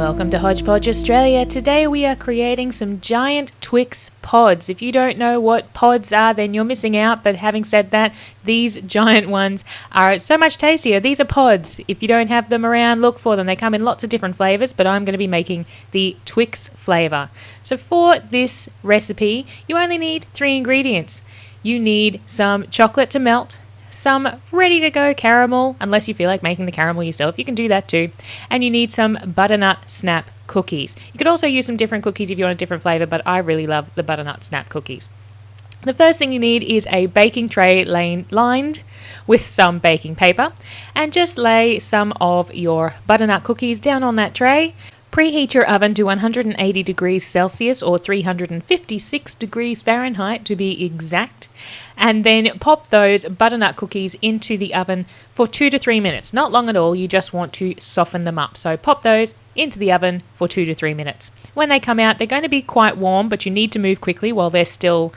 Welcome to Podge Australia. Today we are creating some giant Twix pods. If you don't know what pods are, then you're missing out. But having said that, these giant ones are so much tastier. These are pods. If you don't have them around, look for them. They come in lots of different flavors, but I'm going to be making the Twix flavor. So for this recipe, you only need 3 ingredients. You need some chocolate to melt, some ready-to-go caramel, unless you feel like making the caramel yourself, you can do that too. And you need some butternut snap cookies. You could also use some different cookies if you want a different flavour, but I really love the butternut snap cookies. The first thing you need is a baking tray lined with some baking paper, and just lay some of your butternut cookies down on that tray. Preheat your oven to 180 degrees Celsius or 356 degrees Fahrenheit to be exact. And then pop those butternut cookies into the oven for 2 to 3 minutes. Not long at all, you just want to soften them up. So pop those into the oven for 2 to 3 minutes. When they come out, they're going to be quite warm, but you need to move quickly while they're still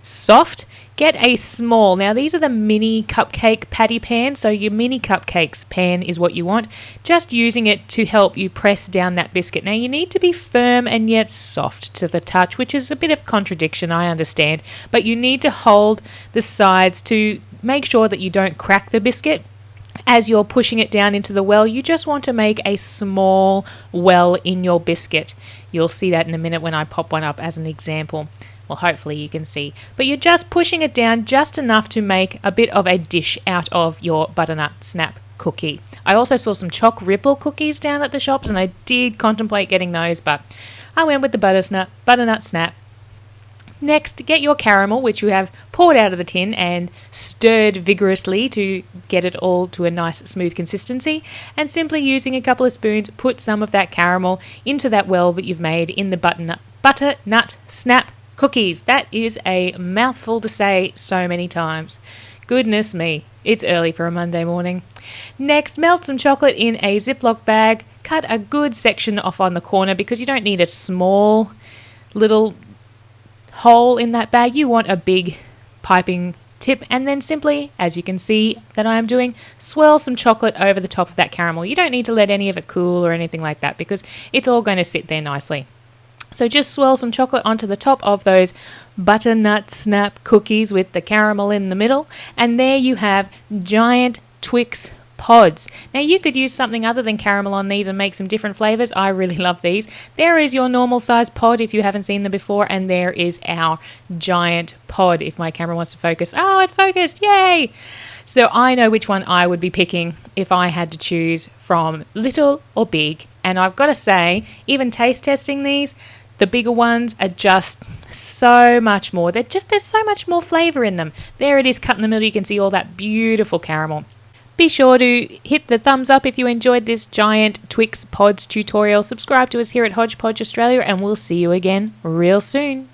soft. Get a small, now these are the mini cupcake patty pan, so your mini cupcakes pan is what you want, just using it to help you press down that biscuit. Now you need to be firm and yet soft to the touch, which is a bit of contradiction, I understand, but you need to hold the sides to make sure that you don't crack the biscuit. As you're pushing it down into the well, you just want to make a small well in your biscuit. You'll see that in a minute when I pop one up as an example. Well, hopefully you can see. But you're just pushing it down just enough to make a bit of a dish out of your butternut snap cookie. I also saw some choc ripple cookies down at the shops, and I did contemplate getting those, but I went with the butternut snap. Next, get your caramel, which you have poured out of the tin and stirred vigorously to get it all to a nice smooth consistency, and simply using a couple of spoons, put some of that caramel into that well that you've made in the butternut snap cookies. That is a mouthful to say so many times. Goodness me, it's early for a Monday morning. Next, melt some chocolate in a Ziploc bag. Cut a good section off on the corner because you don't need a small little hole in that bag. You want a big piping tip, and then simply, as you can see that I am doing, swirl some chocolate over the top of that caramel. You don't need to let any of it cool or anything like that because it's all going to sit there nicely. So just swirl some chocolate onto the top of those butternut snap cookies with the caramel in the middle, and there you have giant Twix pods. Now you could use something other than caramel on these and make some different flavors. I really love these. There is your normal size pod if you haven't seen them before, and there is our giant pod if my camera wants to focus. Oh, it focused, yay! So I know which one I would be picking if I had to choose from little or big, and I've got to say, even taste testing these, the bigger ones are just so much more. There's so much more flavour in them. There it is cut in the middle. You can see all that beautiful caramel. Be sure to hit the thumbs up if you enjoyed this giant Twix Pods tutorial. Subscribe to us here at Podge Australia, and we'll see you again real soon.